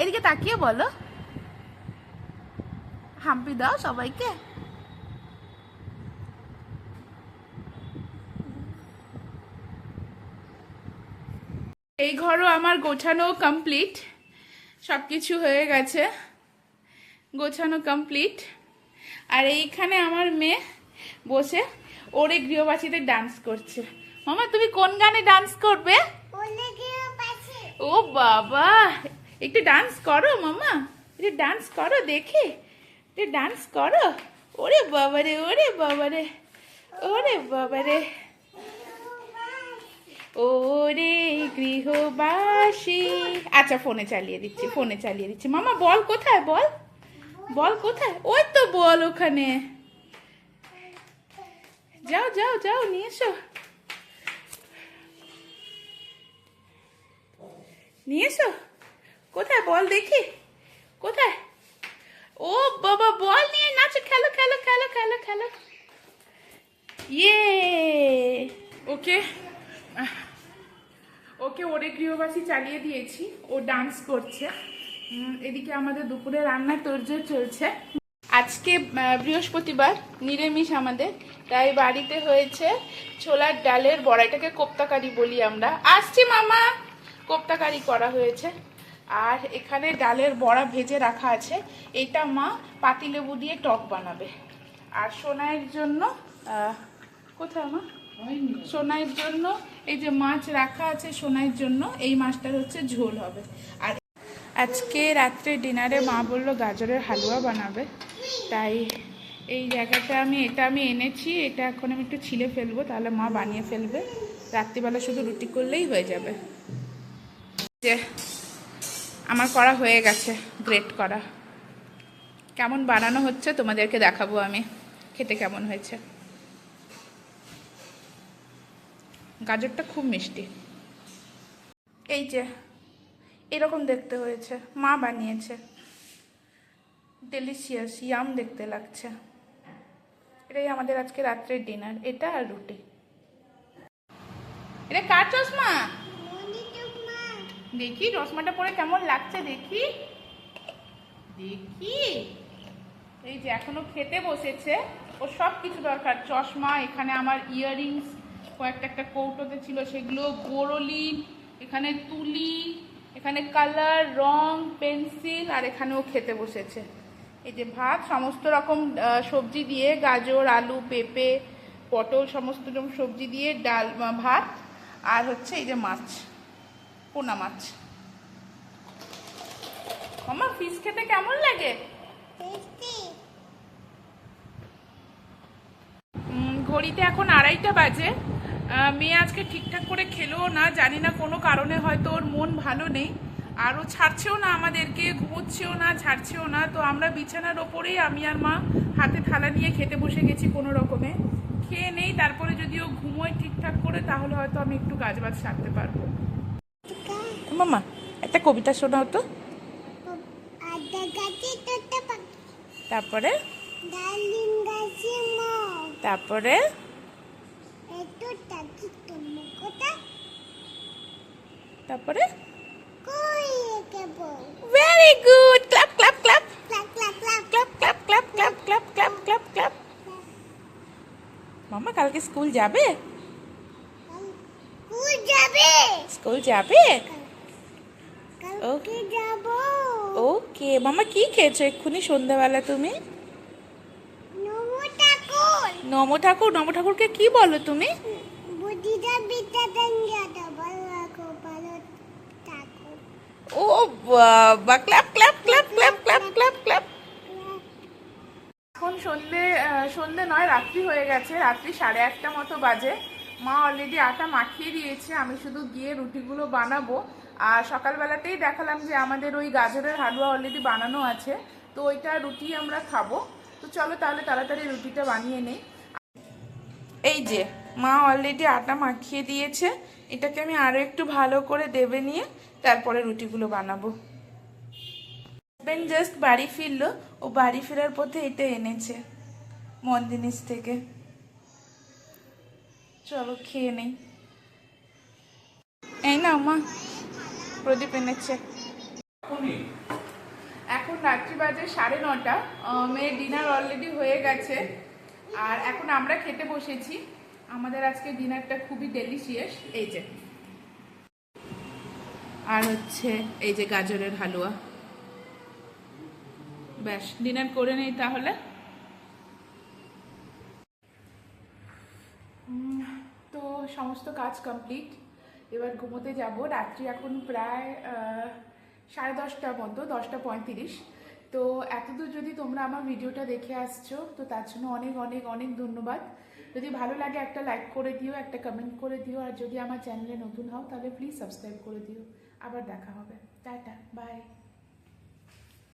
এদিকে তাকিয়ে বলো, হাম্পি দাও সবাইকে। এই ঘরও আমার গোছানো কমপ্লিট, সব কিছু হয়ে গেছে, গোছানো কমপ্লিট। আর এইখানে আমার মেয়ে বসে ওরে গৃহবাসীতে ডান্স করছে। মামা তুমি কোন গানে ডান্স করবে? ও বাবা, একটু ডান্স করো মামা, একটু ডান্স করো দেখি, একটু ডান্স করো। ওরে বাবারে, ওরে বাবারে, ওরে বাবারে, ওরে গৃহবাসী। আচ্ছা ফোনে চালিয়ে দিচ্ছি, ফোনে চালিয়ে দিচ্ছি। মামা বল কোথায়, বল বল কোথায়? ওই তো বল ওখানে, যাও যাও যাও নিয়ে এসো, নিয়ে এসো। কোথায় বল দেখি, কোথায়? ও বাবা, বল নিয়ে নাচো, খেলো খেলো খেলো খেলো খেলো। ইয়ে ওকে, ওকে ওরে গৃহবাসী চালিয়ে দিয়েছি, ও ডান্স করছে। এদিকে আমাদের দুপুরে রান্নার তোড়জোড় চলছে। আজকে বৃহস্পতিবার, নিরামিষ আমাদের, তাই বাড়িতে হয়েছে ছোলার ডালের বড়া, এটাকে কোপ্তাকারি বলি আমরা। আসছি মামা। কোপ্তাকারি করা হয়েছে, আর এখানে ডালের বড়া ভেজে রাখা আছে। এটা মা পাতিলেবু দিয়ে টক বানাবে। আর সোনাইয়ের জন্য কোথায় মা? সোনাইয়ের জন্য এই যে মাছ রাখা আছে, সোনাইয়ের জন্য এই মাছটার হচ্ছে ঝোল হবে। আর আজকে রাত্রে ডিনারে মা বললো গাজরের হালুয়া বানাবে, তাই এই জায়গাটা এটা আমি এনেছি, এটা এখন আমি একটু ছিলে ফেলবো, তাহলে মা বানিয়ে ফেলবে। রাত্রিবেলা শুধু রুটি করলেই হয়ে যাবে। যে আমার করা হয়ে গেছে, গ্রেট করা। কেমন বানানো হচ্ছে তোমাদেরকে দেখাবো আমি, খেতে কেমন হয়েছে। গাজরটা খুব মিষ্টি, এই যে এরকম দেখতে হয়েছে, মা বানিয়েছে। ডেলিশিয়াস, ইয়াম দেখতে লাগছে। এটাই আমাদের আজকে রাত্রের ডিনার, এটা আর রুটি। এটা কার চশমা? দেখি চশমাটা পরে কেমন লাগছে, দেখি দেখি। এই যে এখনো খেতে বসেছে, ও সব কিছু দরকার। চশমা, এখানে আমার ইয়াররিংস কয়েকটা একটা কৌটোতে ছিল সেগুলো, গোরলিন, এখানে তুলি, এখানে কালার, রং, পেন্সিল, আর এখানেও খেতে বসেছে। এই যে ভাত, সমস্ত রকম সবজি দিয়ে, গাজর, আলু, পেঁপে, পটল, সমস্ত রকম সবজি দিয়ে ডাল, ভাত, আর হচ্ছে এই যে মাছ, পোনা মাছ। মামা ফিশ খেতে কেমন লাগে? ঘড়িতে এখন 2:30 বাজে। মেয়ে আজকে ঠিকঠাক করে খেলেও না, জানি না কোনো কারণে, হয়তো ওর মন ভালো নেই, আর ও ছাড়ছেও না আমাদেরকে, ঘুমোচ্ছেও না, ছাড়ছেও না। তো আমরা বিছানার ওপরেই আমি আর মা হাতে থালা নিয়ে খেতে বসে গেছি কোনো রকমে। খেয়ে নেই, তারপরে যদি ও ঘুমোয় ঠিকঠাক করে, তাহলে হয়তো আমি একটু কাজবাজ সারতে পারবো। মামা একটা কবিতা শোনাও তো। তারপরে তারপরে তারপরে very good, clap clap clap clap clap clap clap clap clap clap clap clap clap. মামা কালকে স্কুল যাবে? স্কুল যাবে, ওকে যাব। ওকে মামা, কি খেয়েছো এক্ষুনি সন্ধ্যাবেলা তুমি? নম ঠাকুর। নম ঠাকুরকে কি বলো তুমি? ও বাবা, clap clap clap clap clap clap clap. এখন সন্ধে নয়, রাত্রি হয়ে গেছে, রাত্রি 8:30 মতো বাজে। মা অলরেডি আটা মাখিয়ে দিয়েছে, আমি শুধু গিয়ে রুটিগুলো বানাবো। আর সকালবেলাতেই দেখালাম যে আমাদের ওই গাজরের হালুয়া অলরেডি বানানো আছে, তো ওইটা রুটি আমরা খাবো। তো চলো তাহলে তাড়াতাড়ি রুটিটা বানিয়ে নেই। এই যে মা অলরেডি আটা মাখিয়ে দিয়েছে, এটাকে আমি আরও একটু ভালো করে দেবে নিয়ে তারপরে রুটিগুলো বানাবো। হাজব্যান্ড জাস্ট বাড়ি ফিরলো, ও বাড়ি ফেরার পথে এটা এনেছে মন্দিনিস থেকে। চলো খেয়ে নেই। এই না মা, প্রদীপ এনেছে। রাত্রি বাজে 9:30। মেয়ের ডিনার অলরেডি হয়ে গেছে আর এখন আমরা খেতে বসেছি। আমাদের আজকে ডিনারটা খুবই ডেলিশিয়াস। এই যে, আর হচ্ছে এই যে গাজরের হালুয়া। ব্যাস, ডিনার করে নেই তাহলে। তো সমস্ত কাজ কমপ্লিট, এবার ঘুমোতে যাব। রাত্রি এখন প্রায় 10:30 মতো, 10:35। তো এতদূর যদি তোমরা আমার ভিডিওটা দেখে আসছো তো তার জন্য অনেক অনেক অনেক ধন্যবাদ। যদি ভালো লাগে একটা লাইক করে দিও, একটা কমেন্ট করে দিও, আর যদি আমার চ্যানেলে নতুন হও তাহলে প্লিজ সাবস্ক্রাইব করে দিও। আবার দেখা হবে। Tata, by.